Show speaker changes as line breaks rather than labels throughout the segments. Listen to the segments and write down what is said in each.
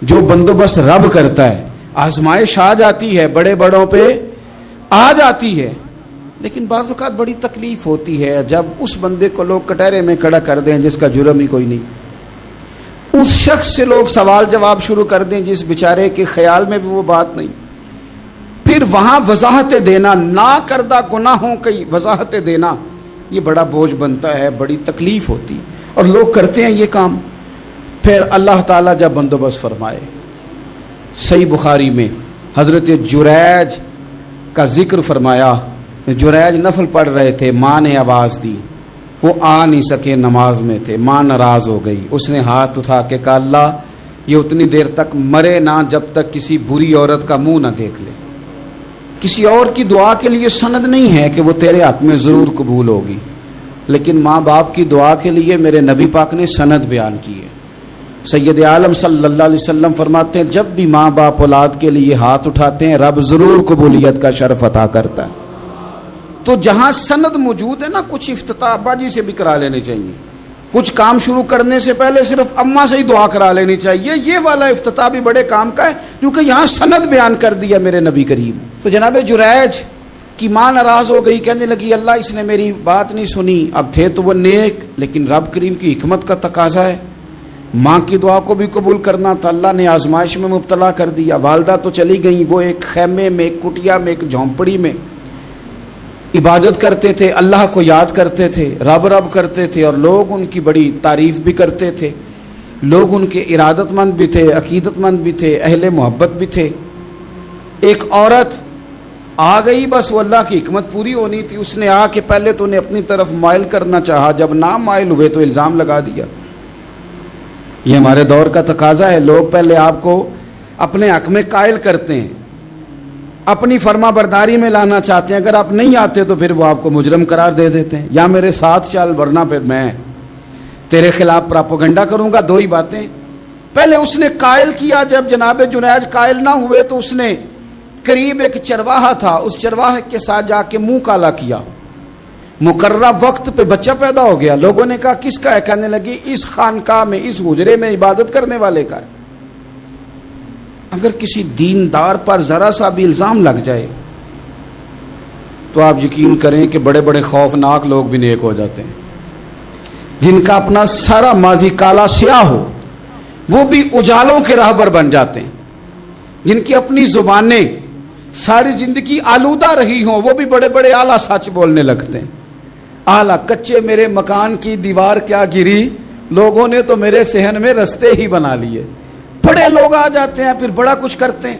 جو بندوبست رب کرتا ہے. آزمائش آ جاتی ہے, بڑے بڑوں پہ آ جاتی ہے, لیکن بعض اوقات بڑی تکلیف ہوتی ہے جب اس بندے کو لوگ کٹہرے میں کھڑا کر دیں جس کا جرم ہی کوئی نہیں, اس شخص سے لوگ سوال جواب شروع کر دیں جس بیچارے کے خیال میں بھی وہ بات نہیں. پھر وہاں وضاحتیں دینا, نہ کردہ گناہوں کی وضاحتیں دینا, یہ بڑا بوجھ بنتا ہے, بڑی تکلیف ہوتی, اور لوگ کرتے ہیں یہ کام. پھر اللہ تعالیٰ جب بندوبست فرمائے, صحیح بخاری میں حضرت جریج کا ذکر فرمایا. جریج نفل پڑھ رہے تھے, ماں نے آواز دی, وہ آ نہیں سکے, نماز میں تھے, ماں ناراض ہو گئی. اس نے ہاتھ اٹھا کے کہا اللہ یہ اتنی دیر تک مرے نہ جب تک کسی بری عورت کا منہ نہ دیکھ لے. کسی اور کی دعا کے لیے سند نہیں ہے کہ وہ تیرے حق میں ضرور قبول ہوگی, لیکن ماں باپ کی دعا کے لیے میرے نبی پاک نے سند بیان کی ہے. سید عالم صلی اللہ علیہ وسلم فرماتے ہیں جب بھی ماں باپ اولاد کے لیے ہاتھ اٹھاتے ہیں رب ضرور قبولیت کا شرف عطا کرتا ہے. تو جہاں سند موجود ہے نا, کچھ افتتاح ابا جی سے بھی کرا لینے چاہیے, کچھ کام شروع کرنے سے پہلے صرف اماں سے ہی دعا کرا لینی چاہیے. یہ والا افتتاح بھی بڑے کام کا ہے کیونکہ یہاں سند بیان کر دیا میرے نبی کریم. تو جناب جریج کی ماں ناراض ہو گئی, کہنے لگی اللہ اس نے میری بات نہیں سنی. اب تھے تو وہ نیک, لیکن رب کریم کی حکمت کا تقاضا ہے, ماں کی دعا کو بھی قبول کرنا تھا. اللہ نے آزمائش میں مبتلا کر دیا. والدہ تو چلی گئیں, وہ ایک خیمے میں, ایک کٹیا میں, ایک جھونپڑی میں عبادت کرتے تھے, اللہ کو یاد کرتے تھے, رب رب کرتے تھے, اور لوگ ان کی بڑی تعریف بھی کرتے تھے. لوگ ان کے ارادت مند بھی تھے, عقیدت مند بھی تھے, اہل محبت بھی تھے. ایک عورت آ گئی, بس وہ اللہ کی حکمت پوری ہونی تھی. اس نے آ کے پہلے تو انہیں اپنی طرف مائل کرنا چاہا, جب نہ مائل ہوئے تو الزام لگا دیا. یہ ہمارے دور کا تقاضا ہے, لوگ پہلے آپ کو اپنے حق میں قائل کرتے ہیں, اپنی فرما برداری میں لانا چاہتے ہیں. اگر آپ نہیں آتے تو پھر وہ آپ کو مجرم قرار دے دیتے ہیں, یا میرے ساتھ چل ورنہ پھر میں تیرے خلاف پراپوگنڈا کروں گا. دو ہی باتیں. پہلے اس نے قائل کیا, جب جناب جنید قائل نہ ہوئے تو اس نے قریب ایک چرواہا تھا, اس چرواہے کے ساتھ جا کے منہ کالا کیا. مقررہ وقت پہ بچہ پیدا ہو گیا. لوگوں نے کہا کس کا ہے؟ کہنے لگی اس خانقاہ میں, اس حجرے میں عبادت کرنے والے کا ہے. اگر کسی دیندار پر ذرا سا بھی الزام لگ جائے تو آپ یقین کریں کہ بڑے بڑے خوفناک لوگ بھی نیک ہو جاتے ہیں. جن کا اپنا سارا ماضی کالا سیاہ ہو وہ بھی اجالوں کے راہبر بن جاتے ہیں. جن کی اپنی زبانیں ساری زندگی آلودہ رہی ہوں وہ بھی بڑے بڑے اعلیٰ سچ بولنے لگتے ہیں. اعلیٰ کچے میرے مکان کی دیوار کیا گری, لوگوں نے تو میرے صحن میں رستے ہی بنا لیے. بڑے لوگ آ جاتے ہیں, پھر بڑا کچھ کرتے ہیں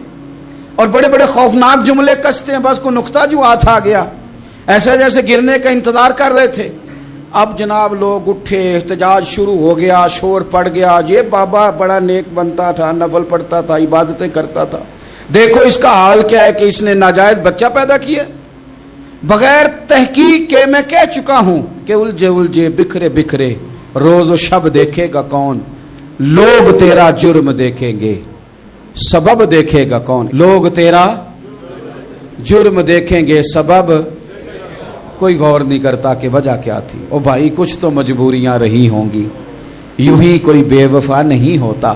اور بڑے بڑے خوفناک جملے کستے ہیں. بس کو نقطہ جو ہاتھ آ گیا, ایسے جیسے گرنے کا انتظار کر رہے تھے. اب جناب لوگ اٹھے, احتجاج شروع ہو گیا, شور پڑ گیا. یہ بابا بڑا نیک بنتا تھا, نفل پڑھتا تھا, عبادتیں کرتا تھا, دیکھو اس کا حال کیا ہے کہ اس نے ناجائز بچہ پیدا کیا. بغیر تحقیق کے میں کہہ چکا ہوں کہ الجھے الجھے بکھرے بکھرے روز و شب دیکھے گا کون, لوگ تیرا جرم دیکھیں گے, سبب دیکھے گا کون. لوگ تیرا جرم دیکھیں گے, سبب کوئی غور نہیں کرتا کہ وجہ کیا تھی. او بھائی کچھ تو مجبوریاں رہی ہوں گی, یوں ہی کوئی بے وفا نہیں ہوتا.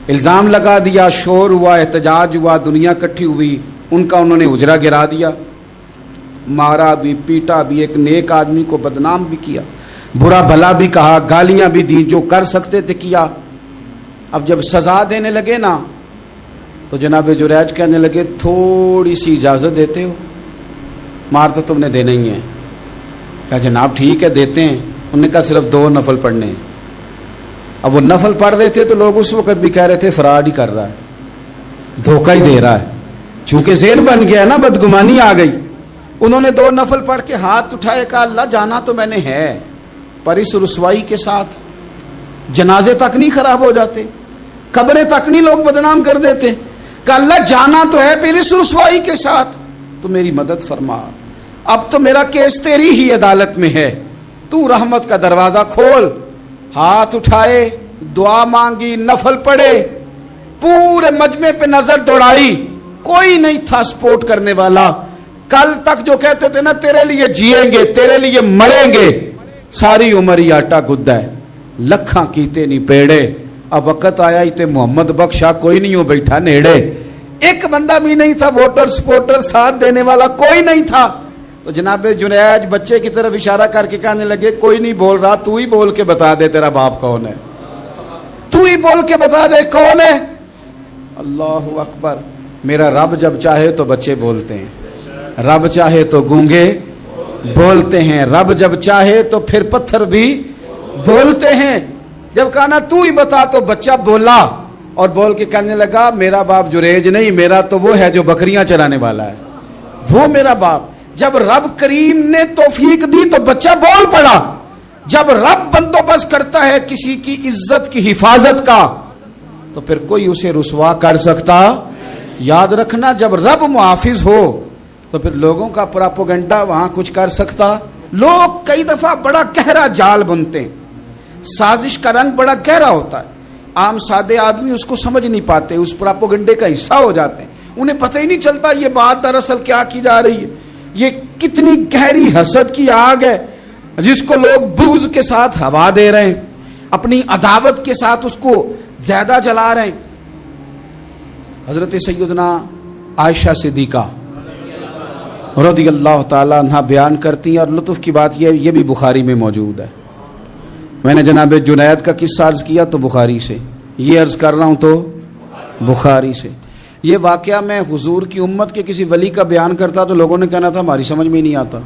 الزام لگا دیا, شور ہوا, احتجاج ہوا, دنیا کٹھی ہوئی, ان کا انہوں نے اجرا گرا دیا, مارا بھی, پیٹا بھی, ایک نیک آدمی کو بدنام بھی کیا, برا بھلا بھی کہا, گالیاں بھی دی, جو کر سکتے تھے کیا. اب جب سزا دینے لگے نا تو جناب جریج کہنے لگے تھوڑی سی اجازت دیتے ہو, مار تو تم نے دینا ہی ہے. کہا جناب ٹھیک ہے دیتے ہیں. انہوں نے کہا صرف 2 نفل پڑھنے ہیں. اب وہ نفل پڑھ رہے تھے تو لوگ اس وقت بھی کہہ رہے تھے فراڈ ہی کر رہا ہے, دھوکہ ہی دے رہا ہے, چونکہ ذہن بن گیا نا, بدگمانی آ گئی. انہوں نے 2 نفل پڑھ کے ہاتھ اٹھائے, کہا اللہ جانا تو میں نے ہے, پر اس رسوائی کے ساتھ جنازے تک نہیں خراب ہو جاتے, قبریں تک نہیں لوگ بدنام کر دیتے. کہ اللہ جانا تو ہے, پھر اس رسوائی کے ساتھ تو میری مدد فرما. اب تو میرا کیس تیری ہی عدالت میں ہے, تو رحمت کا دروازہ کھول. ہاتھ اٹھائے, دعا مانگی, نفل پڑھے, پورے مجمع پہ نظر دوڑائی, کوئی نہیں تھا سپورٹ کرنے والا. کل تک جو کہتے تھے نا تیرے لیے جیئیں گے, تیرے لیے مریں گے, ساری عمر ہی آٹا گدا ہے, لکھاں کیتے نہیں پیڑے, اب وقت آیا ہی تے محمد بخشا کوئی نہیں ہو بیٹھا نیڑے, ایک بندہ بھی نہیں تھا, ووٹر سپورٹر ساتھ دینے والا کوئی نہیں تھا. تو جناب جنید بچے کی طرف اشارہ کر کے کہنے لگے کوئی نہیں بول رہا, تو ہی بول کے بتا دے تیرا باپ کون ہے, تو ہی بول کے بتا دے کون ہے. اللہ اکبر. میرا رب جب چاہے تو بچے بولتے ہیں, رب چاہے تو گونگے بولتے ہیں, رب جب چاہے تو پھر پتھر بھی بولتے ہیں. جب کہا نا تو ہی بتا تو بچہ بولا, اور بول کے کہنے لگا میرا باپ جریج نہیں, میرا تو وہ ہے جو بکریاں چرانے والا ہے, وہ میرا باپ. جب رب کریم نے توفیق دی تو بچہ بول پڑا. جب رب بندوبست کرتا ہے کسی کی عزت کی حفاظت کا تو پھر کوئی اسے رسوا کر سکتا. یاد رکھنا جب رب محافظ ہو تو پھر لوگوں کا پراپوگنڈا وہاں کچھ کر سکتا. لوگ کئی دفعہ بڑا گہرا جال بنتے ہیں, سازش کا رنگ بڑا گہرا ہوتا ہے, عام سادے آدمی اس کو سمجھ نہیں پاتے, اس پراپوگنڈے کا حصہ ہو جاتے ہیں, انہیں پتہ ہی نہیں چلتا یہ بات دراصل کیا کی جا رہی ہے. یہ کتنی گہری حسد کی آگ ہے جس کو لوگ بغض کے ساتھ ہوا دے رہے ہیں, اپنی عداوت کے ساتھ اس کو زیادہ جلا رہے ہیں. حضرت سیدنا عائشہ صدیقہ رضی اللہ تعالیٰ عنہ بیان کرتی ہیں, اور لطف کی بات یہ بھی بخاری میں موجود ہے. میں نے جناب جنید کا قصہ عرض کیا تو بخاری سے, یہ عرض کر رہا ہوں تو بخاری سے. یہ واقعہ میں حضور کی امت کے کسی ولی کا بیان کرتا تو لوگوں نے کہنا تھا ہماری سمجھ میں نہیں آتا.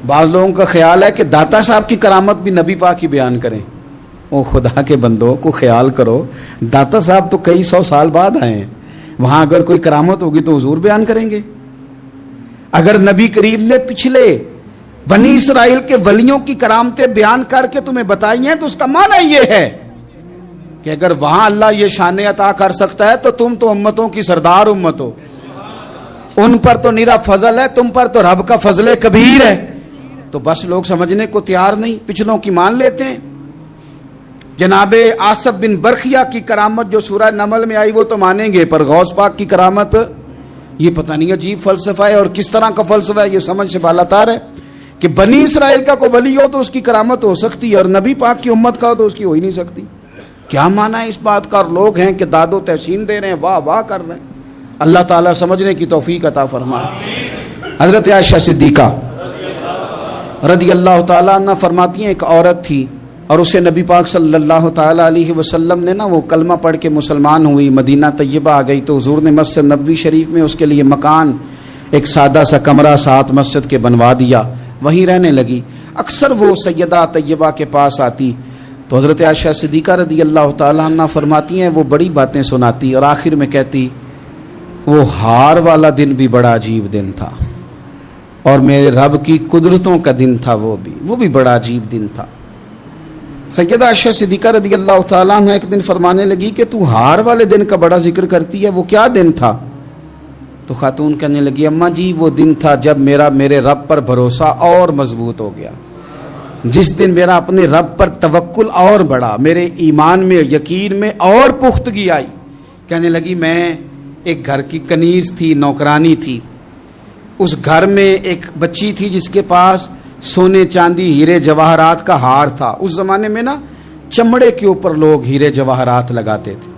بعض لوگوں کا خیال ہے کہ داتا صاحب کی کرامت بھی نبی پاک کی بیان کریں. او خدا کے بندوں کو خیال کرو, داتا صاحب تو کئی سو سال بعد آئے ہیں, وہاں اگر کوئی کرامت ہوگی تو حضور بیان کریں گے. اگر نبی کریم نے پچھلے بنی اسرائیل کے ولیوں کی کرامتیں بیان کر کے تمہیں بتائی ہیں تو اس کا معنی یہ ہے کہ اگر وہاں اللہ یہ شان عطا کر سکتا ہے تو تم تو امتوں کی سردار امت ہو, ان پر تو نیرا فضل ہے, تم پر تو رب کا فضل کبیر ہے. تو بس لوگ سمجھنے کو تیار نہیں, پچھلوں کی مان لیتے ہیں. جناب آصف بن برخیہ کی کرامت جو سورہ نمل میں آئی وہ تو مانیں گے, پر غوث پاک کی کرامت یہ پتہ نہیں عجیب فلسفہ ہے, اور کس طرح کا فلسفہ ہے یہ سمجھ سے بالاتار ہے کہ بنی اسرائیل کا کوئی ولی ہو تو اس کی کرامت ہو سکتی ہے اور نبی پاک کی امت کا ہو تو اس کی ہو ہی نہیں سکتی. کیا معنی ہے اس بات کا؟ اور لوگ ہیں کہ داد و تحسین دے رہے ہیں, واہ واہ کر رہے ہیں. اللہ تعالیٰ سمجھنے کی توفیق عطا فرمائے. حضرت عائشہ صدیقہ رضی اللہ تعالیٰ عنہ فرماتی ہیں ایک عورت تھی اور اسے نبی پاک صلی اللہ تعالیٰ علیہ وسلم نے وہ کلمہ پڑھ کے مسلمان ہوئی, مدینہ طیبہ آ گئی تو حضور نے مسجد نبوی شریف میں اس کے لیے مکان, ایک سادہ سا کمرہ ساتھ مسجد کے بنوا دیا, وہیں رہنے لگی. اکثر وہ سیدہ طیبہ کے پاس آتی تو حضرت عائشہ صدیقہ رضی اللہ تعالیٰ عنہ فرماتی ہیں وہ بڑی باتیں سناتی اور آخر میں کہتی وہ ہار والا دن بھی بڑا عجیب دن تھا اور میرے رب کی قدرتوں کا دن تھا, وہ بھی بڑا عجیب دن تھا. سیدہ عائشہ صدیقہ رضی اللہ تعالیٰ عنہ ایک دن فرمانے لگی کہ تو ہار والے دن کا بڑا ذکر کرتی ہے, وہ کیا دن تھا؟ تو خاتون کہنے لگی اماں جی وہ دن تھا جب میرے رب پر بھروسہ اور مضبوط ہو گیا, جس دن میرا اپنے رب پر توکل اور بڑھا, میرے ایمان میں یقین میں اور پختگی آئی. کہنے لگی میں ایک گھر کی کنیز تھی, نوکرانی تھی, اس گھر میں ایک بچی تھی جس کے پاس سونے چاندی ہیرے جواہرات کا ہار تھا. اس زمانے میں چمڑے کے اوپر لوگ ہیرے جواہرات لگاتے تھے,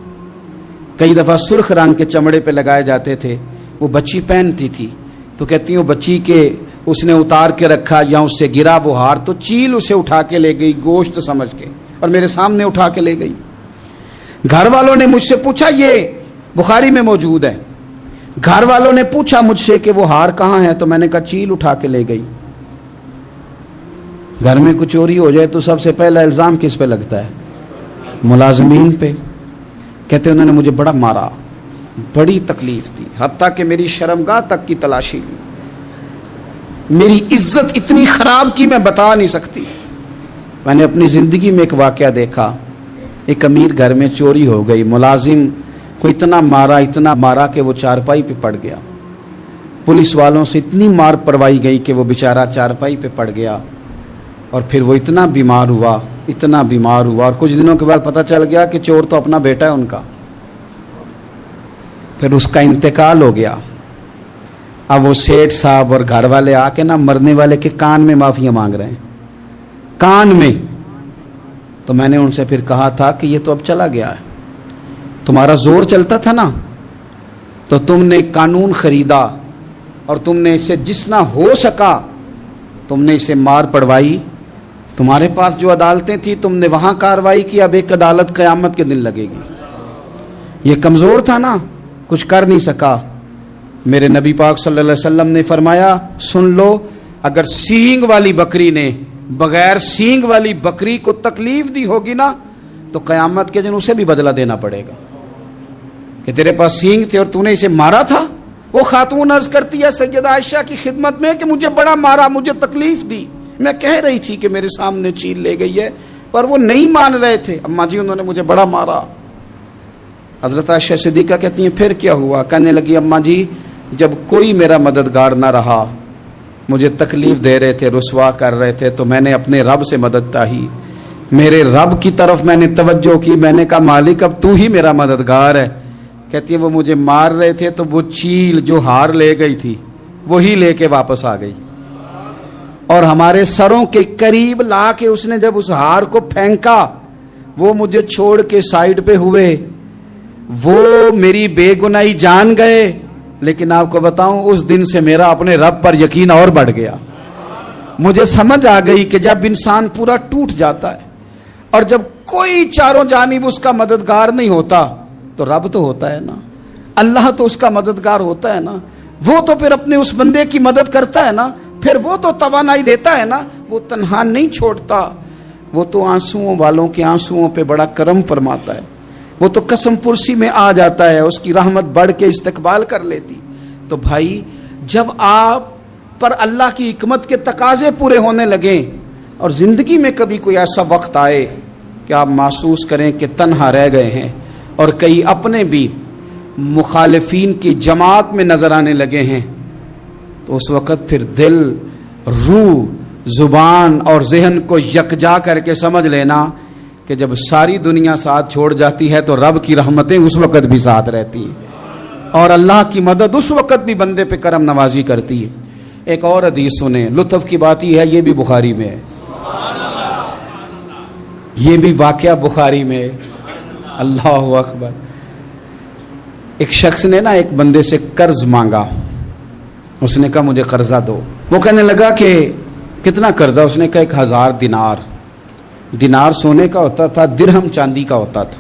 کئی دفعہ سرخ رنگ کے چمڑے پہ لگائے جاتے تھے. وہ بچی پہنتی تھی تو کہتی ہوں بچی کے اس نے اتار کے رکھا یا اس سے گرا وہ ہار تو چیل اسے اٹھا کے لے گئی گوشت سمجھ کے, اور میرے سامنے اٹھا کے لے گئی. گھر والوں نے مجھ سے پوچھا, یہ بخاری میں موجود ہے, گھر والوں نے پوچھا مجھ سے کہ وہ ہار کہاں ہے, تو میں نے کہا چیل اٹھا کے لے گئی. گھر میں کچھ چوری ہو جائے تو سب سے پہلا الزام کس پہ لگتا ہے؟ ملازمین پہ. کہتے انہوں نے مجھے بڑا مارا, بڑی تکلیف تھی, حتیٰ کہ میری شرمگاہ تک کی تلاشی لی, میری عزت اتنی خراب کی میں بتا نہیں سکتی. میں نے اپنی زندگی میں ایک واقعہ دیکھا, ایک امیر گھر میں چوری ہو گئی, ملازم کو اتنا مارا کہ وہ چارپائی پہ پڑ گیا. پولیس والوں سے اتنی مار پروائی گئی کہ وہ بیچارہ چارپائی پہ پڑ گیا, اور پھر وہ اتنا بیمار ہوا, اور کچھ دنوں کے بعد پتہ چل گیا کہ چور تو اپنا بیٹا ہے ان کا. پھر اس کا انتقال ہو گیا. اب وہ سیٹھ صاحب اور گھر والے آ کے مرنے والے کے کان میں معافیاں مانگ رہے ہیں, کان میں. تو میں نے ان سے پھر کہا تھا کہ یہ تو اب چلا گیا ہے، تمہارا زور چلتا تھا نا، تو تم نے قانون خریدا اور تم نے اسے جتنا ہو سکا تم نے اسے مار پڑوائی، تمہارے پاس جو عدالتیں تھیں تم نے وہاں کارروائی کی، اب ایک عدالت قیامت کے دن لگے گی۔ یہ کمزور تھا نا، کچھ کر نہیں سکا۔ میرے نبی پاک صلی اللہ علیہ وسلم نے فرمایا سن لو، اگر سینگ والی بکری نے بغیر سینگ والی بکری کو تکلیف دی ہوگی نا تو قیامت کے دن اسے بھی بدلہ دینا پڑے گا کہ تیرے پاس سینگ تھے اور تو نے اسے مارا تھا۔ وہ خاتون عرض کرتی ہے سیدہ عائشہ کی خدمت میں کہ مجھے بڑا مارا، مجھے تکلیف دی، میں کہہ رہی تھی کہ میرے سامنے چیل لے گئی ہے پر وہ نہیں مان رہے تھے، اماں جی انہوں نے مجھے بڑا مارا۔ حضرت عائشہ صدیقہ کہتی ہیں پھر کیا ہوا؟ کہنے لگی اماں جی جب کوئی میرا مددگار نہ رہا، مجھے تکلیف دے رہے تھے، رسوا کر رہے تھے، تو میں نے اپنے رب سے مدد چاہی، میرے رب کی طرف میں نے توجہ کی، میں نے کہا مالک اب تو ہی میرا مددگار ہے۔ کہتی ہے وہ مجھے مار رہے تھے تو وہ چیل جو ہار لے گئی تھی وہی لے کے واپس آ گئی، اور ہمارے سروں کے قریب لا کے اس نے جب اس ہار کو پھینکا وہ مجھے چھوڑ کے سائیڈ پہ ہوئے، وہ میری بے گناہی جان گئے، لیکن آپ کو بتاؤں اس دن سے میرا اپنے رب پر یقین اور بڑھ گیا۔ مجھے سمجھ آ گئی کہ جب انسان پورا ٹوٹ جاتا ہے اور جب کوئی چاروں جانب اس کا مددگار نہیں ہوتا تو رب تو ہوتا ہے نا، اللہ تو اس کا مددگار ہوتا ہے نا، وہ تو پھر اپنے اس بندے کی مدد کرتا ہے نا، پھر وہ تو توانائی دیتا ہے نا، وہ تنہا نہیں چھوڑتا، وہ تو آنسوؤں والوں کے آنسوؤں پہ بڑا کرم فرماتا ہے، وہ تو قسم پرسی میں آ جاتا ہے، اس کی رحمت بڑھ کے استقبال کر لیتی۔ تو بھائی جب آپ پر اللہ کی حکمت کے تقاضے پورے ہونے لگیں اور زندگی میں کبھی کوئی ایسا وقت آئے کہ آپ محسوس کریں کہ تنہا رہ گئے ہیں اور کئی اپنے بھی مخالفین کی جماعت میں نظر آنے لگے ہیں، تو اس وقت پھر دل، روح، زبان اور ذہن کو یکجا کر کے سمجھ لینا کہ جب ساری دنیا ساتھ چھوڑ جاتی ہے تو رب کی رحمتیں اس وقت بھی ساتھ رہتی ہیں اور اللہ کی مدد اس وقت بھی بندے پہ کرم نوازی کرتی ہے۔ ایک اور حدیث سنیں، لطف کی بات یہ ہے یہ بھی بخاری میں ہے، یہ بھی واقعہ بخاری میں ہے۔ اللہ اکبر۔ ایک شخص نے نا ایک بندے سے قرض مانگا، اس نے کہا مجھے قرضہ دو، وہ کہنے لگا کہ کتنا قرضہ؟ اس نے کہا 1000 دینار۔ دینار سونے کا ہوتا تھا، درہم چاندی کا ہوتا تھا،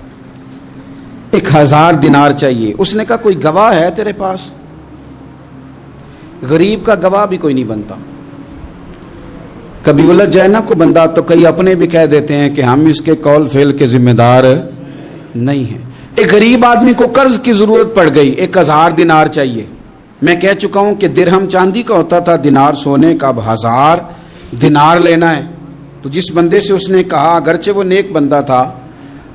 1000 دینار چاہیے۔ اس نے کہا کوئی گواہ ہے تیرے پاس؟ غریب کا گواہ بھی کوئی نہیں بنتا، کبھی الجھ جائے نا کو بندہ تو کئی اپنے بھی کہہ دیتے ہیں کہ ہم اس کے قول فعل کے ذمہ دار نہیں ہیں۔ ایک غریب آدمی کو قرض کی ضرورت پڑ گئی، 1000 دینار چاہیے۔ میں کہہ چکا ہوں کہ درہم چاندی کا ہوتا تھا، دینار سونے کا، اب 1000 دینار لینا ہے۔ تو جس بندے سے اس نے کہا، اگرچہ وہ نیک بندہ تھا،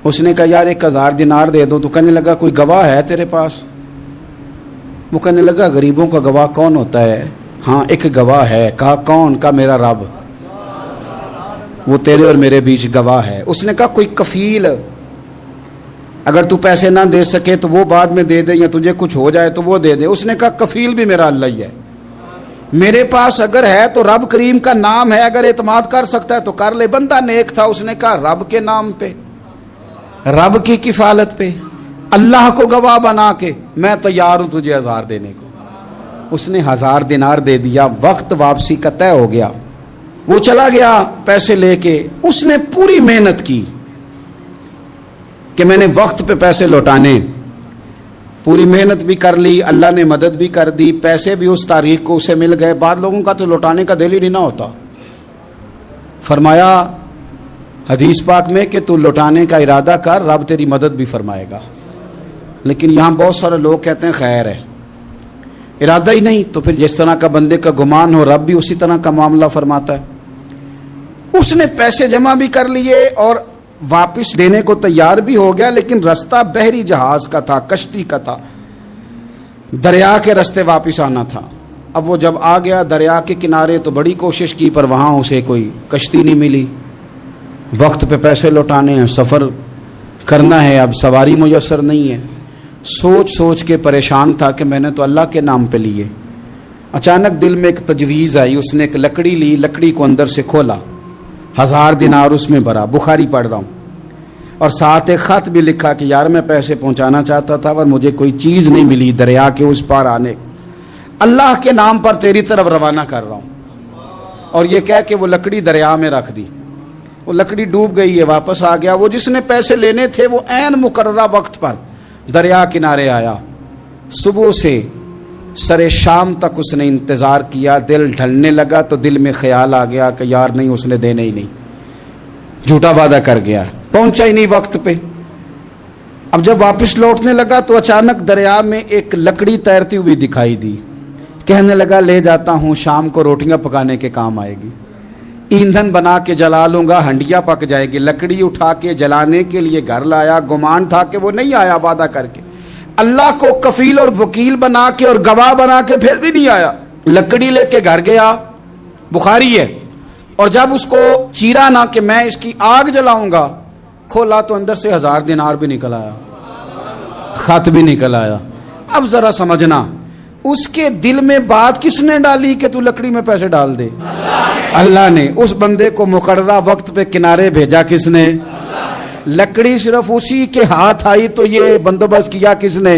اس نے کہا یار 1000 دینار دے دو، تو کہنے لگا کوئی گواہ ہے تیرے پاس؟ وہ کہنے لگا غریبوں کا گواہ کون ہوتا ہے؟ ہاں ایک گواہ ہے۔ کہا کون؟ کہا میرا رب، وہ تیرے اور میرے بیچ گواہ ہے۔ اس نے کہا کوئی کفیل، اگر تو پیسے نہ دے سکے تو وہ بعد میں دے دے، یا تجھے کچھ ہو جائے تو وہ دے دے۔ اس نے کہا کفیل بھی میرا اللہ ہی ہے، میرے پاس اگر ہے تو رب کریم کا نام ہے، اگر اعتماد کر سکتا ہے تو کر لے۔ بندہ نیک تھا، اس نے کہا رب کے نام پہ، رب کی کفالت پہ، اللہ کو گواہ بنا کے میں تیار ہوں تجھے 1000 دینے کو۔ اس نے 1000 دینار دے دیا، وقت واپسی کا طے ہو گیا، وہ چلا گیا پیسے لے کے۔ اس نے پوری محنت کی کہ میں نے وقت پہ پیسے لوٹانے، پوری محنت بھی کر لی، اللہ نے مدد بھی کر دی، پیسے بھی اس تاریخ کو اسے مل گئے۔ بعض لوگوں کا تو لوٹانے کا دل ہی نہیں ہوتا۔ فرمایا حدیث پاک میں کہ تو لوٹانے کا ارادہ کر، رب تیری مدد بھی فرمائے گا۔ لیکن یہاں بہت سارے لوگ کہتے ہیں خیر ہے، ارادہ ہی نہیں، تو پھر جس طرح کا بندے کا گمان ہو رب بھی اسی طرح کا معاملہ فرماتا ہے۔ اس نے پیسے جمع بھی کر لیے اور واپس دینے کو تیار بھی ہو گیا، لیکن رستہ بحری جہاز کا تھا، کشتی کا تھا، دریا کے رستے واپس آنا تھا۔ اب وہ جب آ گیا دریا کے کنارے تو بڑی کوشش کی پر وہاں اسے کوئی کشتی نہیں ملی۔ وقت پہ پیسے لوٹانے ہیں، سفر کرنا ہے، اب سواری میسر نہیں ہے۔ سوچ سوچ کے پریشان تھا کہ میں نے تو اللہ کے نام پہ لیے۔ اچانک دل میں ایک تجویز آئی، اس نے ایک لکڑی لی، لکڑی کو اندر سے کھولا، 1000 دینار اس میں بھرا، بخاری پڑھ رہا ہوں، اور ساتھ ایک خط بھی لکھا کہ یار میں پیسے پہنچانا چاہتا تھا پر مجھے کوئی چیز نہیں ملی دریا کے اس پار آنے، اللہ کے نام پر تیری طرف روانہ کر رہا ہوں. اور یہ کہہ کہ وہ لکڑی دریا میں رکھ دی. وہ لکڑی ڈوب گئی ہے، واپس آ گیا. وہ جس نے پیسے لینے تھے وہ عین مقررہ وقت پر دریا کنارے آیا. صبح سے سر شام تک اس نے انتظار کیا. دل ڈھلنے لگا تو دل میں خیال آ گیا کہ یار نہیں، اس نے دینے ہی نہیں، جھوٹا وعدہ کر گیا، پہنچا ہی نہیں وقت پہ. اب جب واپس لوٹنے لگا تو اچانک دریا میں ایک لکڑی تیرتی ہوئی دکھائی دی. کہنے لگا لے جاتا ہوں، شام کو روٹیاں پکانے کے کام آئے گی، ایندھن بنا کے جلا لوں گا، ہنڈیا پک جائے گی. لکڑی اٹھا کے جلانے کے لیے گھر لایا. گمان تھا کہ وہ نہیں آیا وعدہ کر کے، اللہ کو کفیل اور وکیل بنا کے اور گواہ بنا کے پھر بھی نہیں آیا. لکڑی لے کے گھر گیا، بخاری ہے، اور جب اس کو چیرا نہ کہ میں اس کی آگ جلاؤں گا، کھولا تو اندر سے 1000 دینار بھی نکل آیا، خط بھی نکل آیا. اب ذرا سمجھنا، اس کے دل میں بات کس نے ڈالی کہ تو لکڑی میں پیسے ڈال دے؟ اللہ نے. اس بندے کو مقررہ وقت پہ کنارے بھیجا کس نے؟ لکڑی صرف اسی کے ہاتھ آئی تو یہ بندوبست کیا کس نے؟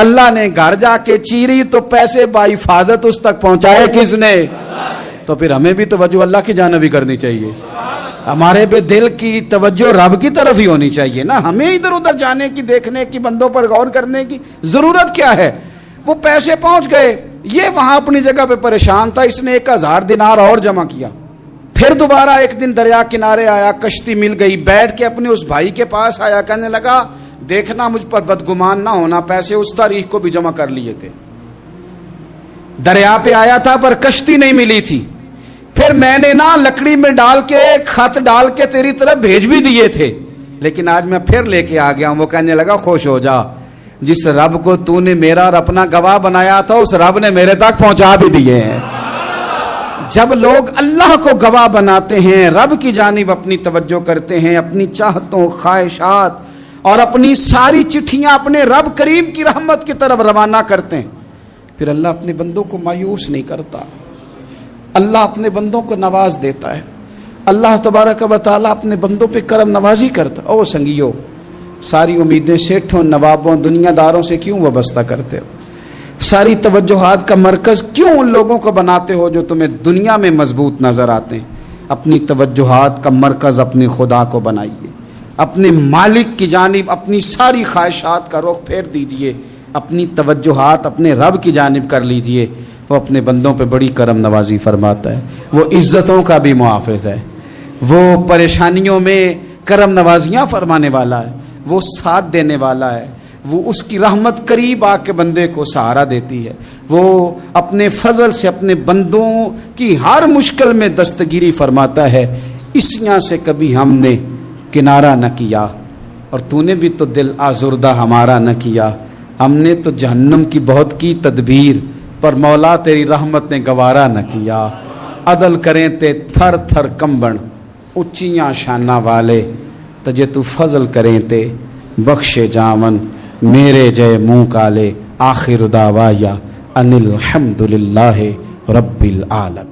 اللہ نے. گھر جا کے چیری تو پیسے بحفاظت اس تک پہنچائے کس نے؟ تو پھر ہمیں بھی توجہ اللہ کی جانب ہی کرنی چاہیے. ہمارے پہ دل کی توجہ رب کی طرف ہی ہونی چاہیے نا. ہمیں ادھر ادھر جانے کی، دیکھنے کی، بندوں پر غور کرنے کی ضرورت کیا ہے؟ وہ پیسے پہنچ گئے، یہ وہاں اپنی جگہ پہ پریشان تھا. اس نے 1000 دینار اور جمع کیا. پھر دوبارہ ایک دن دریا کنارے آیا، کشتی مل گئی، بیٹھ کے اپنے اس بھائی کے پاس آیا. کہنے لگا دیکھنا مجھ پر بدگمان نہ ہونا، پیسے اس تاریخ کو بھی جمع کر لیے تھے. دریا پہ آیا تھا پر کشتی نہیں ملی تھی. پھر میں نے نا لکڑی میں ڈال کے خط ڈال کے تیری طرف بھیج بھی دیے تھے، لیکن آج میں پھر لے کے آ گیا ہوں. وہ کہنے لگا خوش ہو جا، جس رب کو تو نے میرا اور اپنا گواہ بنایا تھا اس رب نے میرے تک پہنچا بھی دیے ہیں. جب لوگ اللہ کو گواہ بناتے ہیں، رب کی جانب اپنی توجہ کرتے ہیں، اپنی چاہتوں، خواہشات اور اپنی ساری چٹھیاں اپنے رب کریم کی رحمت کی طرف روانہ کرتے ہیں، پھر اللہ اپنے بندوں کو مایوس نہیں کرتا. اللہ اپنے بندوں کو نواز دیتا ہے. اللہ تبارک و تعالیٰ اپنے بندوں پہ کرم نوازی کرتا. او سنگیو، ساری امیدیں سیٹھوں، نوابوں، دنیا داروں سے کیوں وابستہ کرتے ہو؟ ساری توجہات کا مرکز کیوں ان لوگوں کو بناتے ہو جو تمہیں دنیا میں مضبوط نظر آتے ہیں؟ اپنی توجہات کا مرکز اپنے خدا کو بنائیے، اپنے مالک کی جانب اپنی ساری خواہشات کا رخ پھیر دیجئے، اپنی توجہات اپنے رب کی جانب کر لیجئے. وہ اپنے بندوں پہ بڑی کرم نوازی فرماتا ہے. وہ عزتوں کا بھی محافظ ہے، وہ پریشانیوں میں کرم نوازیاں فرمانے والا ہے، وہ ساتھ دینے والا ہے. وہ اس کی رحمت قریب آ کے بندے کو سہارا دیتی ہے. وہ اپنے فضل سے اپنے بندوں کی ہر مشکل میں دستگیری فرماتا ہے. اسیاں سے کبھی ہم نے کنارہ نہ کیا، اور تو نے بھی تو دل آزردہ ہمارا نہ کیا. ہم نے تو جہنم کی بہت کی تدبیر، پر مولا تیری رحمت نے گوارا نہ کیا. عدل کریں تے تھر تھر کمبن، اچیاں شانہ والے تجھے تو فضل کریں تے بخشے جاون، میرے جے منہ کالے. آخر دعوایا ان الحمد للہ رب العالمین.